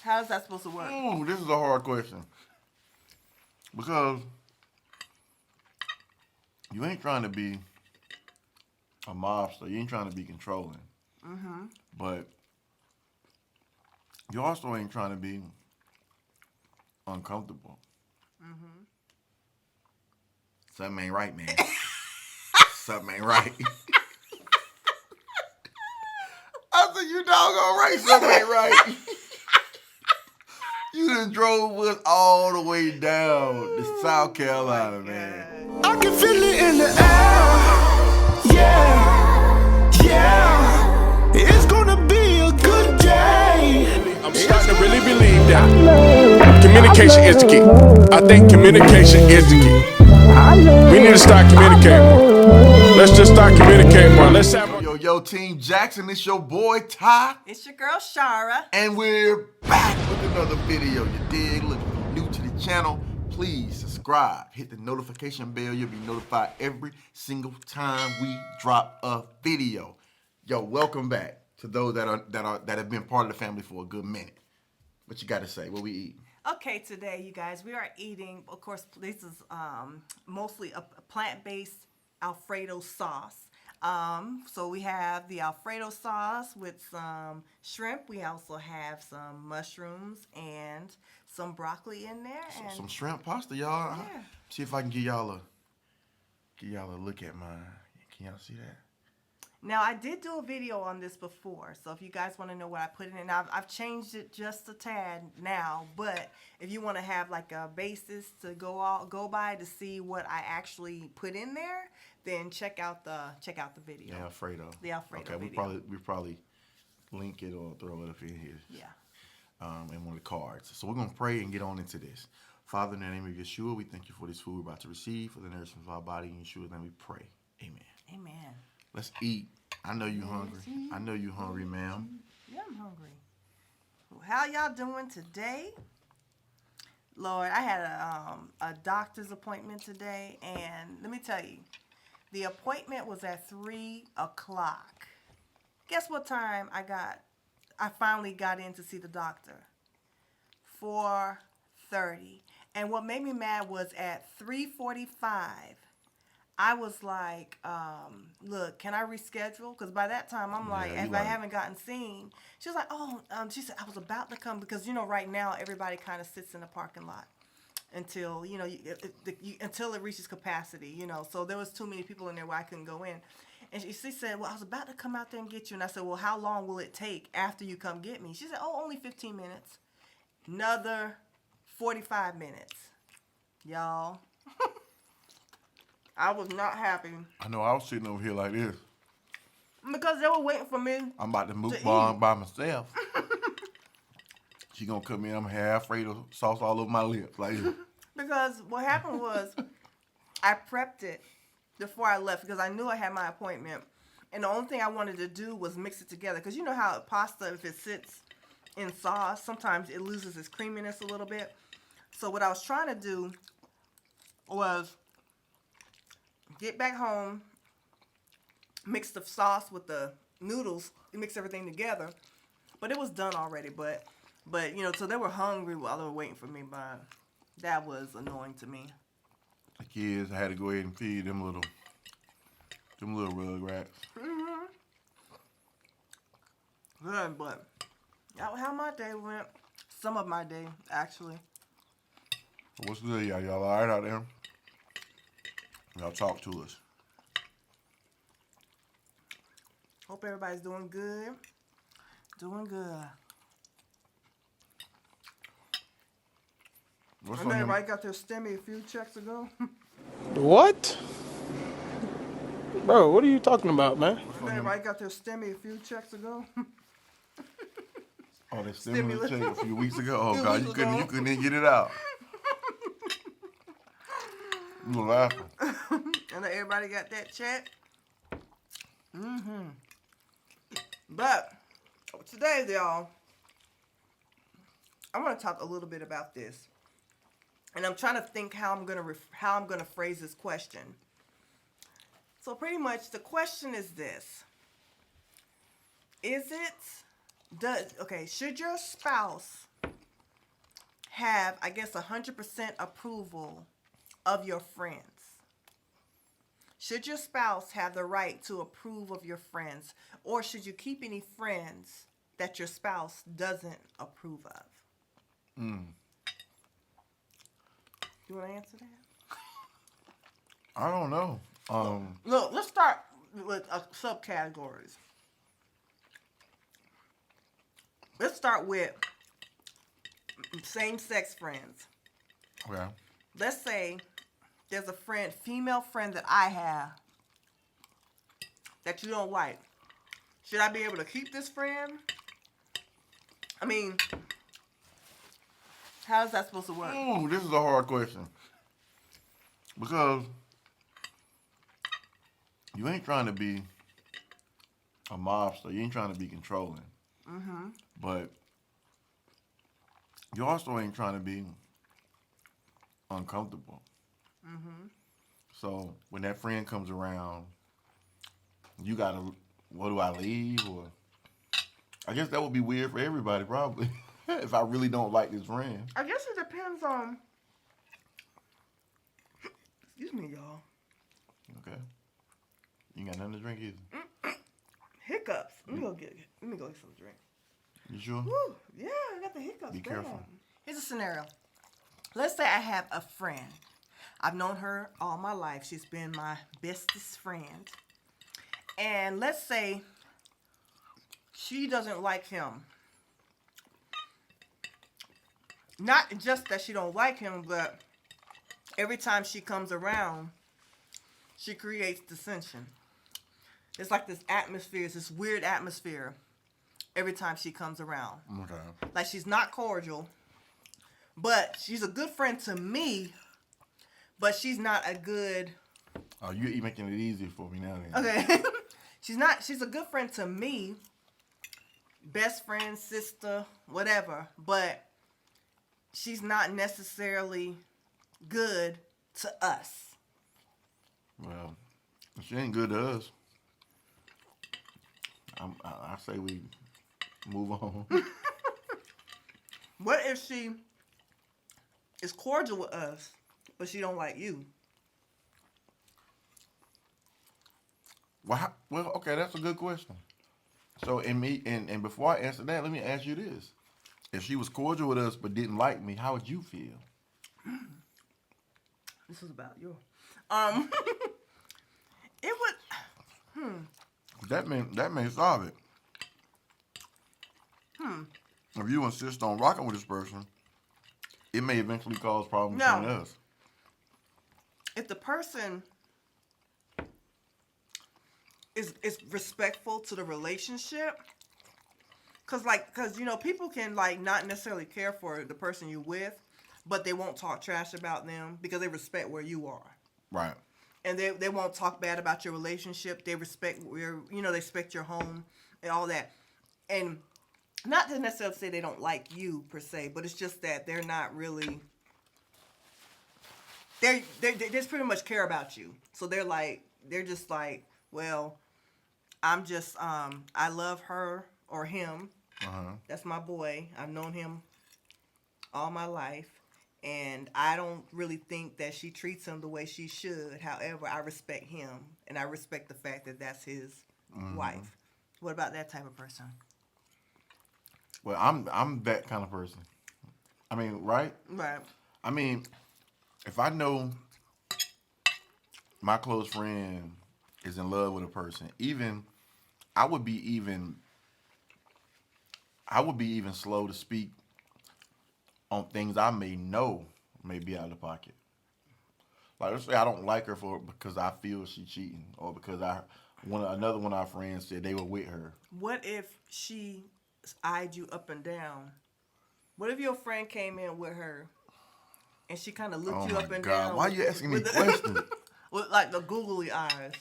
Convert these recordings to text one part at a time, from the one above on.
How's that supposed to work? This is a hard question. Because you ain't trying to be a mobster. You ain't trying to be controlling. Mm-hmm. But you also ain't trying to be uncomfortable. Mm-hmm. Something ain't right, man. Something ain't right. I said, you doggone right, something ain't right. You done drove us all the way down to South Carolina, man. I can feel it in the air. Yeah. It's gonna be a good day. I'm starting to really believe that communication is the key. I think communication is the key. We need to start communicating more. Let's just start communicating more. Let's have Yo, Team Jackson, it's your boy Ty. It's your girl Shara. And we're back with another video, you dig? Look, if you're new to the channel, please subscribe. Hit the notification bell. You'll be notified every single time we drop a video. Yo, welcome back to those that have been part of the family for a good minute. What you got to say? What we eat? Okay, today, you guys, we are eating, of course, this is mostly a plant-based Alfredo sauce. So we have the Alfredo sauce with some shrimp. We also have some mushrooms and some broccoli in there. And some shrimp pasta, y'all. Yeah. See if I can give y'all a look at mine. Can y'all see that? Now, I did do a video on this before, so if you guys want to know what I put in it, now I've changed it just a tad now, but if you want to have like a basis to go by to see what I actually put in there, then check out the video. Yeah, Alfredo. The Alfredo okay, video. we probably link it or throw it up in here. Yeah. In one of the cards. So we're gonna pray and get on into this. Father, in the name of Yeshua, we thank you for this food we're about to receive, for the nourishment of our body. In Yeshua's name we pray. Amen. Amen. Let's eat. I know you hungry. I know you hungry, ma'am. Yeah, I'm hungry. How y'all doing today? Lord, I had a doctor's appointment today, and let me tell you, the appointment was at 3 o'clock. Guess what time I finally got in to see the doctor? 4:30. And what made me mad was at 3:45, I was like, look, can I reschedule? Because by that time, I'm like, if I haven't gotten seen. She was like, she said, I was about to come because, right now, everybody kind of sits in the parking lot until, until it reaches capacity, So there was too many people in there where I couldn't go in. And she said, well, I was about to come out there and get you. And I said, well, how long will it take after you come get me? She said, only 15 minutes. Another 45 minutes. Y'all. I was not happy. I know I was sitting over here like this. Because they were waiting for me. I'm about to mukbang by myself. She gonna come in, I'm gonna have Alfredo sauce all over my lips like this. Because what happened was, I prepped it before I left because I knew I had my appointment. And the only thing I wanted to do was mix it together. Because you know how pasta, if it sits in sauce, sometimes it loses its creaminess a little bit. So what I was trying to do was get back home, mix the sauce with the noodles, mix everything together. But it was done already. But so they were hungry while they were waiting for me. But that was annoying to me. The kids, I had to go ahead and feed them little rugrats. Mm-hmm. Good, but how my day went. Some of my day, actually. What's good, y'all? Y'all all right out there? Y'all talk to us. Hope everybody's doing good. Doing good. What's I know everybody got their stimmy a few checks ago. What? Bro, what are you talking about, man? I know everybody got their stimmy a few checks ago. Oh, that stimulus check a few weeks ago. Oh Few God, weeks you couldn't ago. even get it out. You were laughing. I know everybody got that check. But today, y'all, I want to talk a little bit about this, and I'm trying to think how I'm gonna phrase this question. So pretty much, the question is this: should your spouse have, I guess, 100% approval of your friends? Should your spouse have the right to approve of your friends, or should you keep any friends that your spouse doesn't approve of? You want to answer that? I don't know. Look, let's start with subcategories. Let's start with same-sex friends. Okay. Let's say there's a friend, female friend that I have that you don't like. Should I be able to keep this friend? I mean, how is that supposed to work? Ooh, this is a hard question. Because you ain't trying to be a mobster. You ain't trying to be controlling. Mm-hmm. But you also ain't trying to be uncomfortable. Mm-hmm. So when that friend comes around, you gotta, what do I leave? Or I guess that would be weird for everybody probably. If I really don't like this friend. I guess it depends on. Excuse me, y'all. Okay. You got nothing to drink either. Hiccups. Let me go get some drink. You sure? Woo, yeah, I got the hiccups. Be careful. Here's a scenario. Let's say I have a friend. I've known her all my life. She's been my bestest friend. And let's say she doesn't like him. Not just that she don't like him, but every time she comes around, she creates dissension. It's like this atmosphere, it's this weird atmosphere every time she comes around. Okay. Like she's not cordial, but she's a good friend to me, but she's not a good... Oh, you're making it easy for me now then. Okay. She's a good friend to me, best friend, sister, whatever, but she's not necessarily good to us. Well, if she ain't good to us, I say we move on. What if she is cordial with us, but she don't like you? Well, okay, that's a good question. So, and before I answer that, let me ask you this: if she was cordial with us but didn't like me, how would you feel? This is about you. It would. That may solve it. If you insist on rocking with this person, it may eventually cause problems between us. If the person is respectful to the relationship, cause you know, people can like not necessarily care for the person you're with, but they won't talk trash about them because they respect where you are. Right. And they won't talk bad about your relationship. They respect they respect your home and all that. And not to necessarily say they don't like you per se, but it's just that they're not really. They just pretty much care about you. So they're just like, well, I'm just I love her or him. That's my boy. I've known him all my life. And I don't really think that she treats him the way she should. However, I respect him, and I respect the fact that that's his wife. What about that type of person? Well, I'm that kind of person. I mean, right? Right. I mean, if I know my close friend is in love with a person, I would be even slow to speak on things I may know may be out of pocket. Like, let's say I don't like her because I feel she's cheating, or because another one of our friends said they were with her. What if she eyed you up and down? What if your friend came in with her and she kind of looked you up and down? Why are you asking me questions? With like the googly eyes.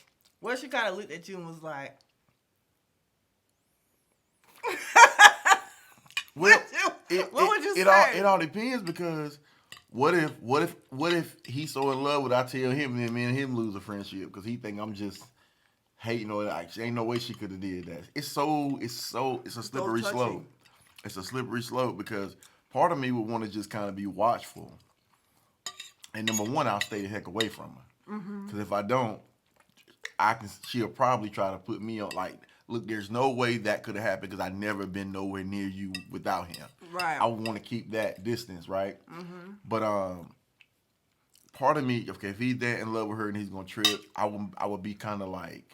What if she kind of looked at you and was like, well, what would you say? It all depends, because what if he's so in love with, I tell him, and me and him lose a friendship because he think I'm just hating, or like, ain't no way she could have did that. It's a slippery slope. It's a slippery slope, because part of me would want to just kind of be watchful. And number one, I'll stay the heck away from her. Because if I don't, she'll probably try to put me on, like, look, there's no way that could have happened because I've never been nowhere near you without him. Right. I would want to keep that distance, right? But part of me, okay, if he's that in love with her and he's going to trip, I would be kind of like,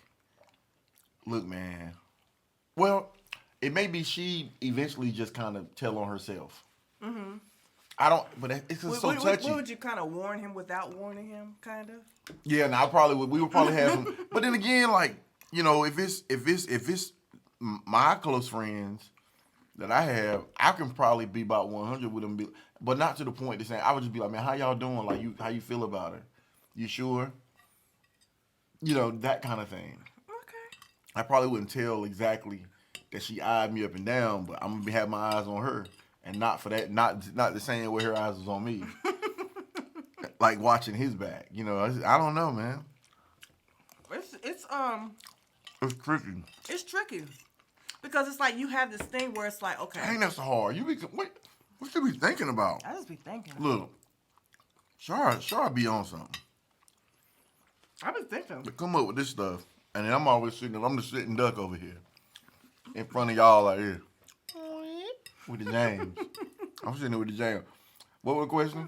look, man. Well, it may be she eventually just kind of tell on herself. I don't, but it's just so touchy. Would you kind of warn him without warning him, kind of? Yeah, and I probably would. We would probably have some. But then again, like, you know, if it's my close friends that I have, I can probably be about 100 with them, but not to the point that saying I would just be like, man, how y'all doing? Like, how you feel about her? You sure? You know, that kind of thing. Okay. I probably wouldn't tell exactly that she eyed me up and down, but I'm gonna have my eyes on her. And not for that, not the same way her eyes was on me. Like watching his back, you know. I don't know, man. It's tricky. It's tricky because it's like you have this thing where it's like, okay, Ain't that so hard? What you be thinking about? I just be thinking. Look, Shara be on something. I be thinking. But come up with this stuff, and then I'm the sitting duck over here in front of y'all like here. With the James. I'm sitting there with the James. What was the question?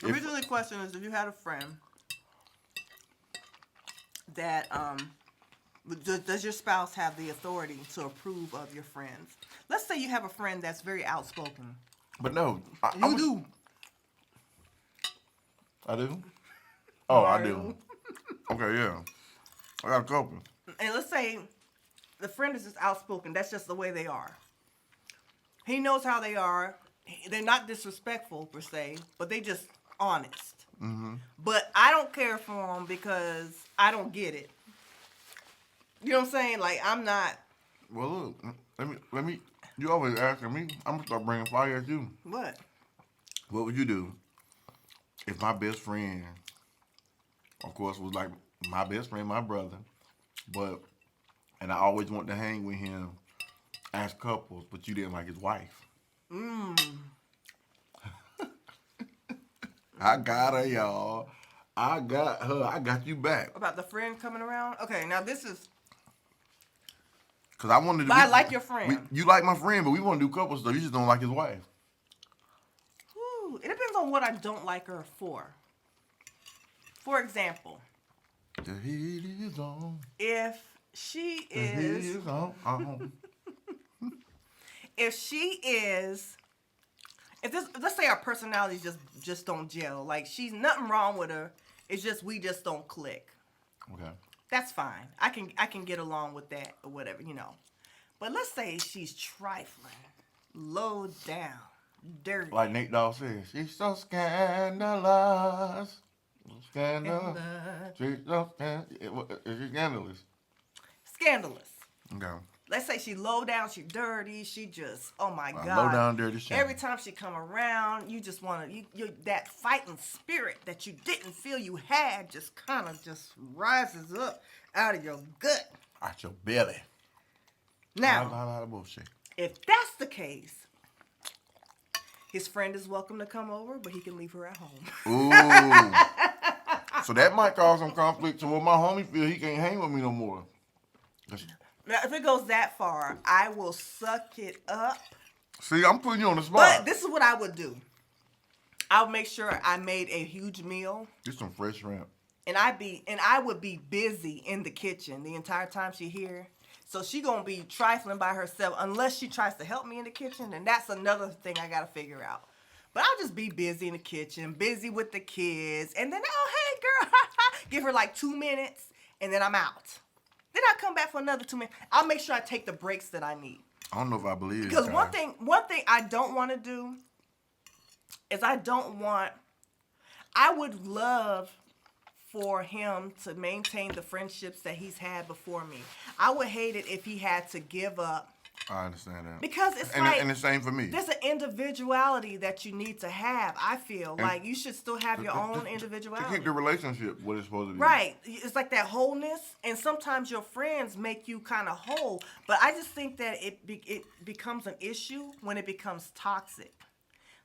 Originally, the question is if you had a friend that, does your spouse have the authority to approve of your friends? Let's say you have a friend that's very outspoken. But no. You do. I do? Oh, I do. Okay, yeah. I got a couple. And let's say the friend is just outspoken. That's just the way they are. He knows how they are. They're not disrespectful per se, but they just honest. But I don't care for them because I don't get it. You know what I'm saying? Like, I'm not. Well, look, let me. You always asking me. I'm gonna start bringing fire at you. What? What would you do if my best friend, of course, was like my best friend, my brother, and I always wanted to hang with him as couples, but you didn't like his wife? I got her, y'all. I got her. I got you back. About the friend coming around? Okay, now this is. Cause I wanted to. But I like your friend. You like my friend, but we want to do couple stuff. You just don't like his wife. Ooh, it depends on what I don't like her for. For example, The heat is on. if she The heat is. is on. If she is. Let's say our personalities just don't gel. Like, she's nothing wrong with her. It's just we just don't click. Okay. That's fine. I can get along with that or whatever, you know. But let's say she's trifling, low down, dirty. Like Nate Dogg says, she's so scandalous. Scandalous. She's so scandalous. Scandalous. Okay. Let's say she low down, she dirty, she just, oh my God. Low down, dirty shame. Every time she come around, you just want to, you that fighting spirit that you didn't feel you had just kind of just rises up out of your gut. Out your belly. Now, A lot of bullshit. if that's the case, his friend is welcome to come over, but he can leave her at home. Ooh. So that might cause some conflict. So when my homie feel he can't hang with me no more. Now, if it goes that far, I will suck it up. See, I'm putting you on the spot. But this is what I would do. I would make sure I made a huge meal. Get some fresh shrimp. And I would be busy in the kitchen the entire time she here. So she gonna be trifling by herself unless she tries to help me in the kitchen, and that's another thing I gotta figure out. But I'll just be busy in the kitchen, busy with the kids, and then, oh, hey, girl, give her like 2 minutes, and then I'm out. Then I come back for another 2 minutes. I'll make sure I take the breaks that I need. I don't know if I believe it. Because one thing I don't want to do is I would love for him to maintain the friendships that he's had before me. I would hate it if he had to give up I understand that. Because it's and like... And the same for me. There's an individuality that you need to have, I feel. And like, you should still have your own individuality. To keep the relationship what it's supposed to be. Right. It's like that wholeness, and sometimes your friends make you kind of whole. But I just think that it becomes an issue when it becomes toxic,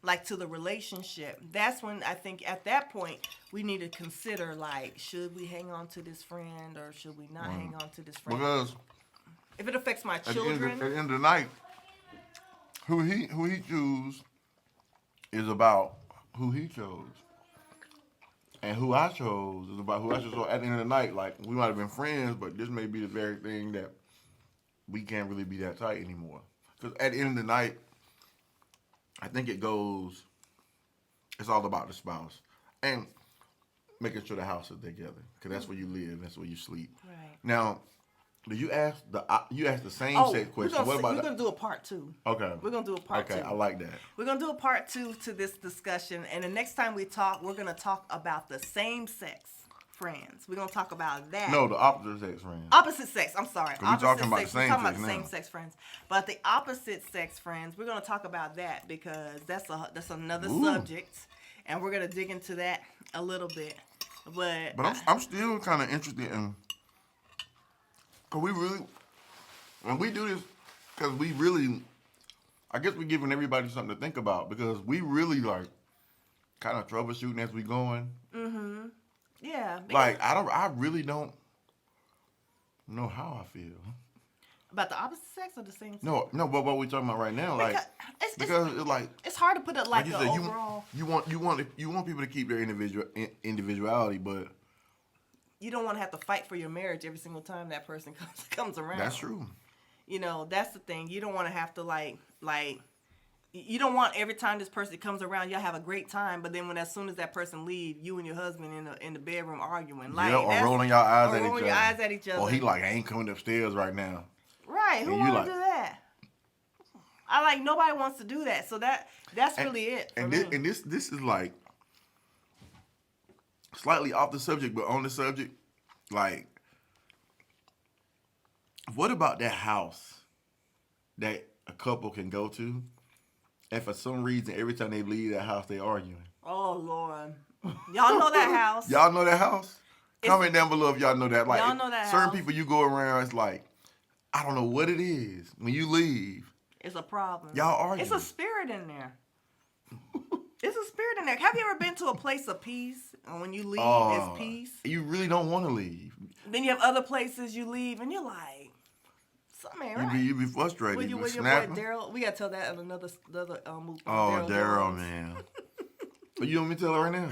like to the relationship. That's when I think at that point we need to consider, like, should we hang on to this friend or should we not hang on to this friend? Because if it affects my at the children... end of the night, who he choose is about who he chose. And who I chose is about who I chose. So at the end of the night, like, we might have been friends, but this may be the very thing that we can't really be that tight anymore. Because at the end of the night, I think it's all about the spouse. And making sure the house is together. Because that's where you live, that's where you sleep. Right. Now, do you ask the same sex question? We're going to do a part 2. Okay. We're going to do a part 2. Okay, I like that. We're going to do a part 2 to this discussion. And the next time we talk, we're going to talk about the same-sex friends. We're going to talk about that. No, the opposite sex friends. Opposite sex. I'm sorry. We're talking about the same sex We're talking about the now. same-sex friends. But the opposite sex friends, we're going to talk about that because that's another subject. And we're going to dig into that a little bit. But I'm still kind of interested in... Because when we do this, because we really, I guess we're giving everybody something to think about because we really like kind of troubleshooting as we going. Mm-hmm. Yeah. Like, I really don't know how I feel. About the opposite sex or the same sex? No, but what we're talking about right now, like, because it's like... It's hard to put it like you the said, overall... You want people to keep their individuality, but... You don't want to have to fight for your marriage every single time that person comes around. That's true. You know, that's the thing. You don't want to have to like you don't want every time this person comes around, y'all have a great time, but then as soon as that person leave, you and your husband in the bedroom arguing. Like, or rolling your eyes or at rolling each your other. eyes at each other. Or he like, I ain't coming upstairs right now. Right. Who wants to do that? Nobody wants to do that. So that's really it for me. And this is like slightly off the subject, but on the subject. Like, what about that house that a couple can go to, and for some reason, every time they leave that house, they arguing? Oh, Lord. Y'all know that house? Y'all know that house? Comment down below if y'all know that. Like, y'all know that certain house. people you go around, it's like, I don't know what it is. When you leave, it's a problem. Y'all arguing. It's a spirit in there. It's a spirit in there. Have you ever been to a place of peace? And when you leave, it's peace. You really don't want to leave. Then you have other places you leave, and you're like, something ain't right. You be frustrated. With your boy Daryl, we gotta tell that in another movie. Oh, Daryl, man. But you want me to tell her right now?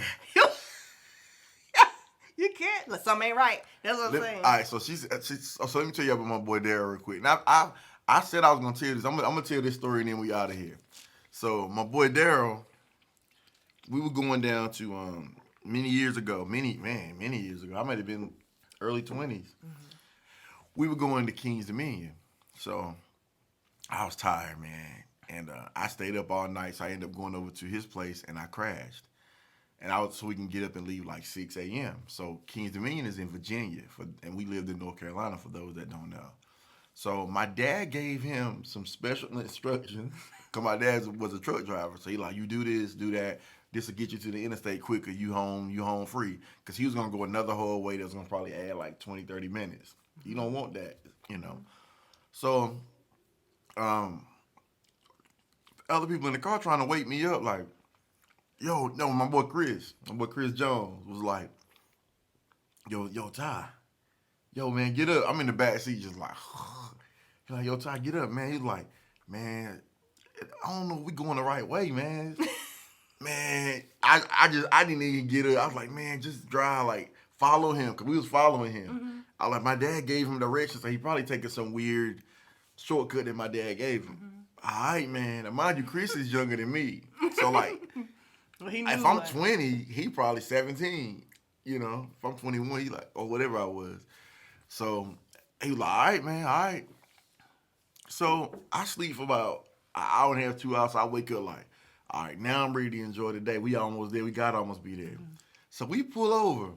You can't. Look, something ain't right. That's what I'm saying. All right, so so let me tell you about my boy Daryl real quick. Now, I said I was gonna tell you this. I'm gonna tell this story and then we out of here. So my boy Daryl, we were going down to many years ago. Many years ago. I might have been early 20s. Mm-hmm. We were going to King's Dominion. So I was tired, man. And I stayed up all night, so I ended up going over to his place and I crashed. And so we can get up and leave like 6 a.m. So King's Dominion is in Virginia, and we lived in North Carolina for those that don't know. So my dad gave him some special instructions, because my dad was a truck driver. So he like, you do this, do that. This will get you to the interstate quicker. You home free. Because he was going to go another whole way that was going to probably add like 20, 30 minutes. You don't want that, you know. So other people in the car trying to wake me up like, yo, no, my boy Chris Jones was like, yo, Ty, yo, man, get up. I'm in the back seat just like, he's like, yo, Ty, get up, man. He's like, man, I don't know if we going the right way, man. Man, I didn't even get up. I was like, man, just drive, like, follow him, because we was following him. Mm-hmm. I like, my dad gave him directions, so he probably taking some weird shortcut that my dad gave him. Mm-hmm. All right, man. And mind you, Chris is younger than me. So, like, well, if I'm 20, he probably 17. You know, if I'm 21, he like, or whatever I was. So, he was like, all right, man, all right. So, I sleep for about an hour and a half, 2 hours. So I wake up like, all right, now I'm ready to enjoy the day. We almost there. We got to almost be there. Mm-hmm. So, we pull over.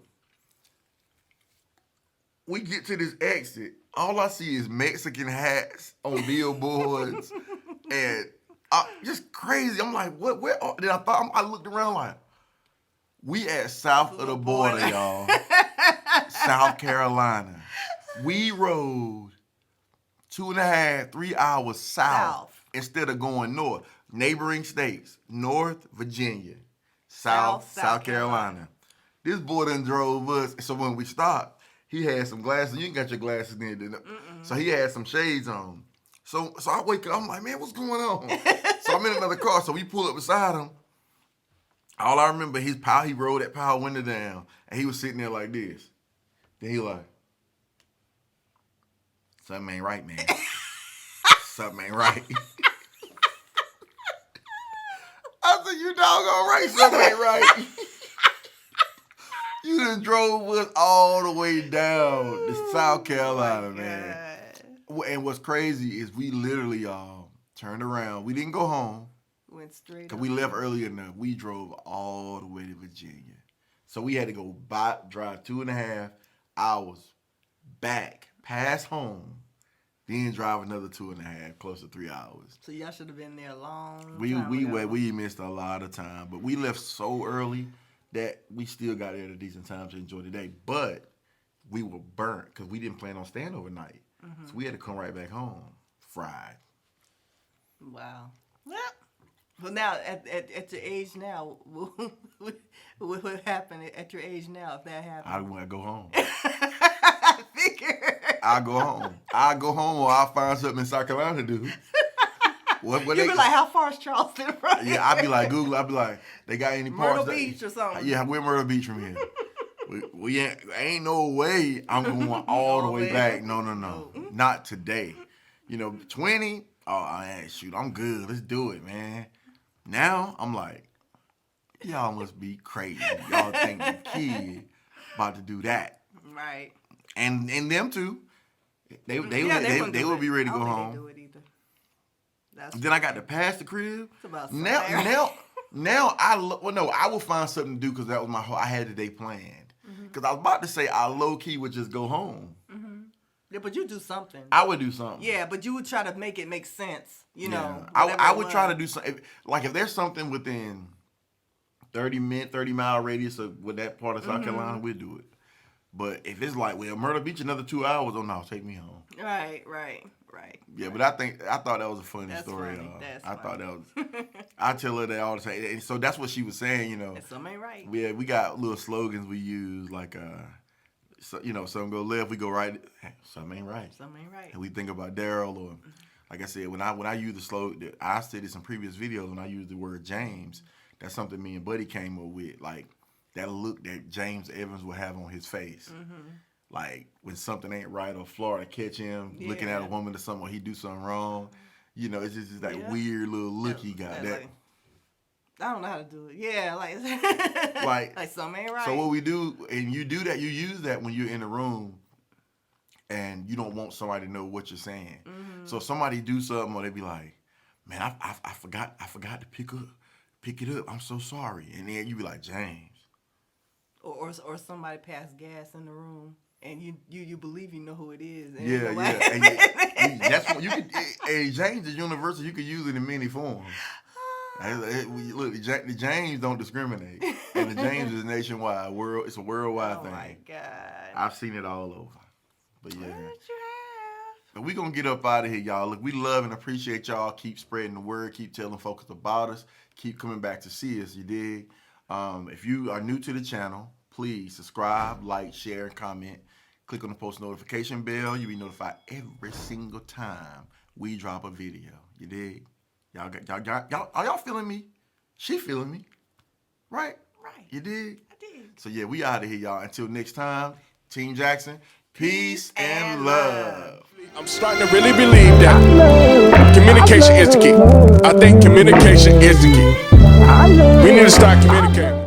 we get to this exit. All I see is Mexican hats on billboards and just crazy. I'm like, what? Where? Then I looked around like, we at south of the border, y'all. South Carolina. We rode 2.5, 3 hours south instead of going north. Neighboring states, North Virginia, South Carolina. This boy done drove us. So when we stopped, he had some glasses. You ain't got your glasses in, didn't it? So he had some shades on. So I wake up, I'm like, man, what's going on? So I'm in another car. So we pull up beside him. All I remember, he rolled that power window down, and he was sitting there like this. Then he like, something ain't right, man. Something ain't right. I said, you doggone right, something ain't right. You done drove us all the way down to South Carolina, man. And what's crazy is we literally turned around. We didn't go home. Went straight. Cause we left early enough. We drove all the way to Virginia, so we had to go drive 2.5 hours back past home, then drive another 2.5, close to 3 hours. So y'all should have been there a long time We missed a lot of time, but we left so early that we still got there at a decent time to enjoy the day. But we were burnt because we didn't plan on staying overnight, so we had to come right back home fried. Wow. Yeah. Well, now, at your age now, what would happen at your age now if that happened? I want to go home. I figure. I'll go home. I'll go home or I'll find something in South Carolina to do. You'd be like, how far is Charleston from here? Yeah, I'd be like, Google, I'd be like, they got any parts? Myrtle Beach or something. Yeah, we're Myrtle Beach from here. we ain't no way I'm going all the way back. No. Not today. 20, shoot, I'm good. Let's do it, man. Now, I'm like, y'all must be crazy. Y'all think the kid about to do that. Right. And them too. They would be ready to go home. They do it either. Then I got to pass the crib. It's about now I will find something to do because that was I had the day planned. Because I was about to say I low key would just go home. Yeah, but you do something. I would do something. Yeah, but you would try to make it make sense. I would try to do something. If there's something within 30-mile radius of with that part of South Carolina, we'd do it. But if it's like, Myrtle Beach, another 2 hours, oh no, take me home. Right. Right. Yeah, but I thought that was a funny story. I thought that was. I tell her that all the time. And so that's what she was saying. Something ain't right. Yeah, we got little slogans we use like, something go left, we go right. Something ain't right. Something ain't right. And we think about Daryl or, like I said, when I use the slogan, I said this in previous videos when I used the word James. That's something me and Buddy came up with, like that look that James Evans would have on his face. Like when something ain't right or Florida catch him looking at a woman or something, or he do something wrong. It's just that weird little look he got. That I don't know how to do it. Yeah, like something ain't right. So what we do, and you do that, you use that when you're in a room and you don't want somebody to know what you're saying. So if somebody do something or they be like, man, I forgot to pick it up. I'm so sorry. And then you be like, James. Or somebody pass gas in the room. And you believe you know who it is. And And that's what you could. Hey, James is universal. You could use it in many forms. Look, the James don't discriminate, and the James is nationwide. It's a worldwide thing. Oh my God! I've seen it all over. But yeah. What did you have? But we gonna get up out of here, y'all. Look, we love and appreciate y'all. Keep spreading the word. Keep telling folks about us. Keep coming back to see us. You dig? If you are new to the channel, please subscribe, like, share, and comment. Click on the post notification bell. You'll be notified every single time we drop a video. You dig? Y'all, are y'all feeling me? She feeling me. Right? Right. You dig? I did. So yeah, we out of here, y'all. Until next time, Team Jackson, peace and love. I'm starting to really believe that communication is the key. I think communication is the key. We need to start communicating.